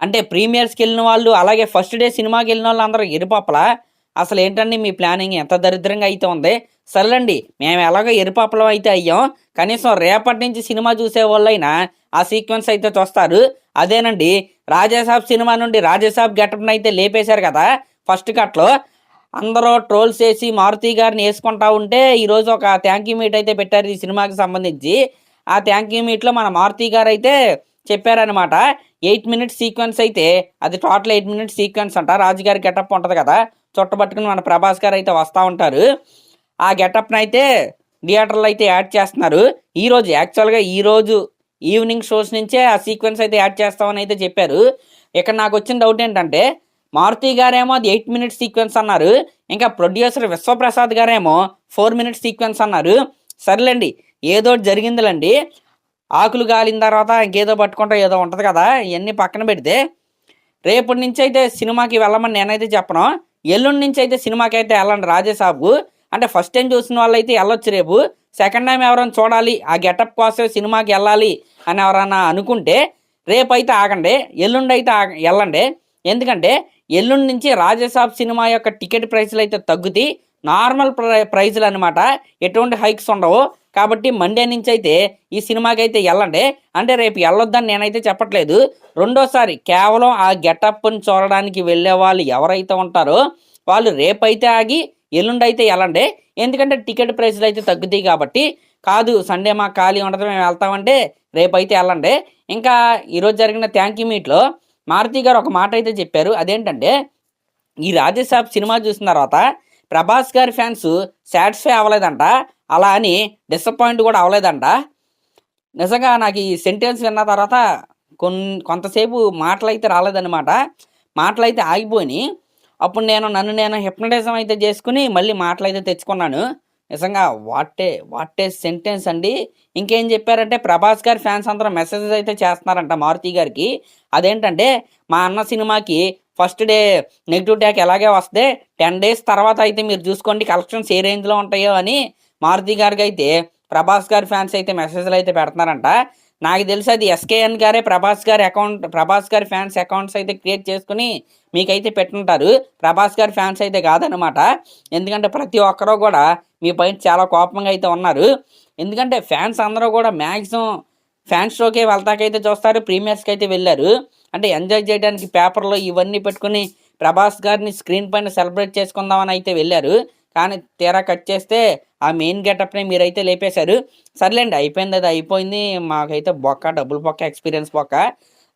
అంటే ప్రీమియర్స్కి వెళ్ళిన వాళ్ళు అలాగే ఫస్ట్ డే సినిమాకి వెళ్ళిన వాళ్ళు అందరూ ఎరుపప్పలా? అసలు ఏంటండి మీ ప్లానింగ్ ఎంత దరిద్రంగా అయితే ఉంది. సర్లేండి, మేము ఎలాగో ఎరుపప్పలం అయితే అయ్యాం, కనీసం రేపటి నుంచి సినిమా చూసే వాళ్ళైనా ఆ సీక్వెన్స్ అయితే చూస్తారు. అదేనండి, రాజాసాబ్ సినిమా నుండి రాజాసాబ్ గెటప్ని అయితే లేపేశారు కదా ఫస్ట్ కట్లో. అందరూ ట్రోల్స్ చేసి మారుతి గారిని వేసుకుంటా ఉంటే ఈరోజు ఒక థ్యాంక్ యూ మీట్ అయితే పెట్టారు ఈ సినిమాకి సంబంధించి. ఆ థ్యాంక్ యూ మీట్లో మన మారుతి గారు అయితే చెప్పారనమాట. 8 మినిట్స్ సీక్వెన్స్ అయితే అది టోటల్ 8 మినిట్స్ సీక్వెన్స్ అంట. రాజుగారి గెటప్ ఉంటుంది కదా, చుట్టబట్టుకుని మన ప్రభాస్ గారు అయితే వస్తూ ఉంటారు. ఆ గెటప్ని అయితే థియేటర్లో అయితే యాడ్ చేస్తున్నారు ఈరోజు. యాక్చువల్గా ఈరోజు ఈవినింగ్ షోస్ నుంచే ఆ సీక్వెన్స్ అయితే యాడ్ చేస్తామని అయితే చెప్పారు. ఇక్కడ నాకు వచ్చిన డౌట్ ఏంటంటే, మారుతి గారేమో అది 8 మినిట్స్ సీక్వెన్స్ అన్నారు, ఇంకా ప్రొడ్యూసర్ విశ్వప్రసాద్ గారేమో 4 మినిట్స్ సీక్వెన్స్ అన్నారు. సర్లేండి, ఏదో జరిగిందిలేండి. ఆకులు గాలిన తర్వాత ఇంకేదో పట్టుకుంటా ఏదో ఉంటుంది కదా, ఇవన్నీ పక్కన పెడితే రేపటి నుంచి అయితే సినిమాకి వెళ్ళమని నేనైతే చెప్పను. ఎల్లుండి నుంచి అయితే సినిమాకి అయితే వెళ్ళండి రాజాసాబు. అంటే ఫస్ట్ టైం చూసిన వాళ్ళు అయితే వెళ్ళొచ్చు రేపు. సెకండ్ టైం ఎవరైనా చూడాలి, ఆ గెటప్ కోసం సినిమాకి వెళ్ళాలి అని ఎవరైనా అనుకుంటే రేపు అయితే ఆగండి, ఎల్లుండి అయితే వెళ్ళండి. ఎందుకంటే ఎల్లుండి నుంచి రాజాసాబ్ సినిమా యొక్క టికెట్ ప్రైస్లు అయితే తగ్గుతాయి. నార్మల్ ప్రైజ్లు అనమాట, ఎటువంటి హైక్స్ ఉండవు. కాబట్టి మండే నుంచి అయితే ఈ సినిమాకి అయితే వెళ్ళండి. అంటే రేపు వెళ్ళొద్దని నేనైతే చెప్పట్లేదు. రెండోసారి కేవలం ఆ గెటప్ని చూడడానికి వెళ్ళే వాళ్ళు ఎవరైతే ఉంటారో వాళ్ళు రేపైతే ఆగి ఎల్లుండి అయితే వెళ్ళండి. ఎందుకంటే టికెట్ ప్రైస్లు అయితే తగ్గుతాయి కాబట్టి. కాదు సండే మాకు ఖాళీ ఉండదు మేము వెళ్తామంటే రేపైతే వెళ్ళండి. ఇంకా ఈరోజు జరిగిన థ్యాంక్ యూ మీట్లో మారుతి గారు ఒక మాట అయితే చెప్పారు. అదేంటంటే, ఈ రాజాసాబ్ సినిమా చూసిన తర్వాత ప్రభాస్ గారి ఫ్యాన్స్ సాటిస్ఫై అవ్వలేదంట, అలా అని డిసప్పాయింట్ కూడా అవ్వలేదంట. నిజంగా నాకు ఈ సెంటెన్స్ విన్న తర్వాత కొంతసేపు మాటలు అయితే రాలేదన్నమాట. మాటలు అయితే ఆగిపోయినాయి. అప్పుడు నన్ను నేను హిప్నటిజం అయితే చేసుకుని మళ్ళీ మాటలు అయితే తెచ్చుకున్నాను. నిజంగా వాటే సెంటెన్స్ అండి. ఇంకేం చెప్పారంటే, ప్రభాస్ గారి ఫ్యాన్స్ అందరూ మెసేజెస్ అయితే చేస్తున్నారంట మారుతి గారికి. అదేంటంటే, మా అన్న సినిమాకి ఫస్ట్ డే నెగిటివ్ ట్యాక్ ఎలాగే వస్తే 10 డేస్ తర్వాత అయితే మీరు చూసుకోండి కలెక్షన్స్ ఏ రేంజ్లో ఉంటాయో అని మారుతి గారికి అయితే ప్రభాస్ గారి ఫ్యాన్స్ అయితే మెసేజ్లు అయితే పెడుతున్నారంట. నాకు తెలిసి అది ఎస్కేఎన్ గారే ప్రభాస్ గారి ఫ్యాన్స్ అకౌంట్స్ అయితే క్రియేట్ చేసుకుని మీకైతే పెట్టుంటారు. ప్రభాస్ గారి ఫ్యాన్స్ అయితే కాదనమాట. ఎందుకంటే ప్రతి ఒక్కరూ కూడా మీ పైన చాలా కోపంగా అయితే ఉన్నారు. ఎందుకంటే ఫ్యాన్స్ అందరూ కూడా మ్యాక్సిమం ఫ్యాన్స్ షోకే వెళ్తాకైతే చూస్తారు, ప్రీమియర్స్కి అయితే వెళ్ళారు. అంటే ఎంజాయ్ చేయడానికి పేపర్లో ఇవన్నీ పెట్టుకుని ప్రభాస్ గారిని స్క్రీన్ పైన సెలబ్రేట్ చేసుకుందామని అయితే వెళ్ళారు. కానీ తీరా కట్ చేస్తే ఆ మెయిన్ గెటప్ని మీరైతే లేపేశారు. సర్లేండి, అయిపోయింది, అది అయిపోయింది. మాకైతే డబ్బులు బొక్క, ఎక్స్పీరియన్స్ బొక్క.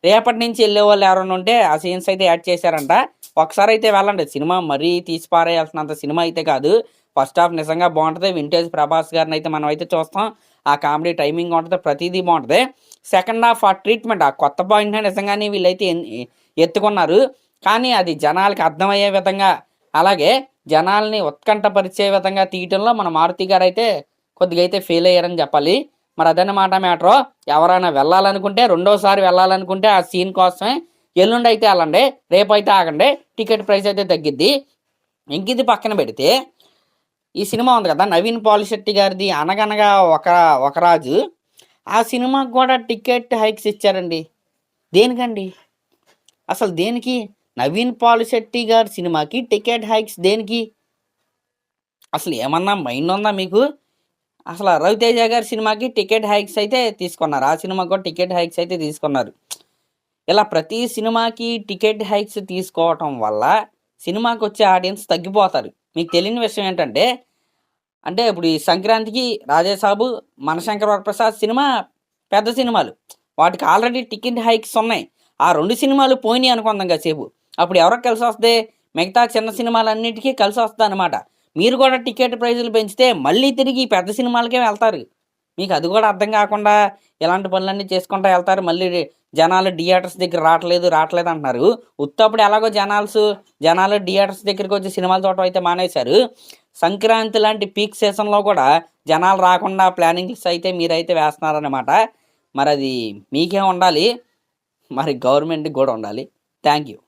రేపటి నుంచి వెళ్ళే వాళ్ళు ఎవరైనా ఉంటే ఆ సీన్స్ అయితే యాడ్ చేశారంట. ఒకసారి అయితే వెళ్ళండి. సినిమా మరీ తీసిపారేయాల్సినంత సినిమా అయితే కాదు. ఫస్ట్ హాఫ్ నిజంగా బాగుంటుంది. వింటేజ్ ప్రభాస్ గారిని అయితే మనం అయితే చూస్తాం. ఆ కామెడీ టైమింగ్ ఉంటుంది, ప్రతిదీ బాగుంటుంది. సెకండ్ హాఫ్ ఆ ట్రీట్మెంట్, ఆ కొత్త పాయింట్ని నిజంగానే వీళ్ళైతే ఎత్తుకున్నారు. కానీ అది జనాలకి అర్థమయ్యే విధంగా, అలాగే జనాల్ని ఉత్కంఠపరిచే విధంగా తీయటంలో మన మారుతి గారు అయితే కొద్దిగా అయితే ఫెయిల్ అయ్యారని చెప్పాలి. మరి అదన్నమాట మ్యాటరు. ఎవరైనా వెళ్ళాలనుకుంటే, రెండోసారి వెళ్ళాలనుకుంటే ఆ సీన్ కోసమే ఎల్లుండి అయితే వెళ్ళండి, రేపైతే ఆగండి. టికెట్ ప్రైస్ అయితే తగ్గిద్ది. ఇంక ఇది పక్కన పెడితే, ఈ సినిమా ఉంది కదా నవీన్ పాలిశెట్టి గారిది, అనగనగా ఒక రాజు. ఆ సినిమాకి కూడా టికెట్ హైక్స్ ఇచ్చారండి. దేనికండి అసలు? దేనికి? నవీన్ పాలిశెట్టి గారి సినిమాకి టికెట్ హైక్స్ దేనికి? అసలు ఏమన్నా మైండ్ ఉందా మీకు? అసలు రవితేజ గారి సినిమాకి టికెట్ హైక్స్ అయితే తీసుకున్నారు, ఆ సినిమాకి కూడా టికెట్ హైక్స్ అయితే తీసుకున్నారు. ఇలా ప్రతి సినిమాకి టికెట్ హైక్స్ తీసుకోవటం వల్ల సినిమాకి వచ్చే ఆడియన్స్ తగ్గిపోతారు. మీకు తెలియని విషయం ఏంటంటే, అంటే ఇప్పుడు ఈ సంక్రాంతికి రాజాసాబు, మనశంకర్ వరప్రసాద్ సినిమా పెద్ద సినిమాలు, వాటికి ఆల్రెడీ టికెట్ హైక్స్ ఉన్నాయి. ఆ 2 సినిమాలు పోయినాయి అనుకుందాం కాసేపు, అప్పుడు ఎవరికి కలిసి వస్తే? మిగతా చిన్న సినిమాలన్నిటికీ కలిసి వస్తుంది అనమాట. మీరు కూడా టికెట్ ప్రైజులు పెంచితే మళ్ళీ తిరిగి పెద్ద సినిమాలకే వెళ్తారు. మీకు అది కూడా అర్థం కాకుండా ఇలాంటి పనులన్నీ చేసుకుంటూ వెళ్తారు. మళ్ళీ జనాలు థియేటర్స్ దగ్గర రావట్లేదు అంటున్నారు. ఉత్తప్పుడు ఎలాగో జనాలు థియేటర్స్ దగ్గరికి వచ్చి సినిమాలు చూడటం అయితే మానేశారు. సంక్రాంతి లాంటి పీక్ సీజన్లో కూడా జనాలు రాకుండా ప్లానింగ్స్ అయితే మీరైతే వేస్తున్నారనమాట. మరి అది మీకే ఉండాలి, మరి గవర్నమెంట్కి కూడా ఉండాలి. Thank you.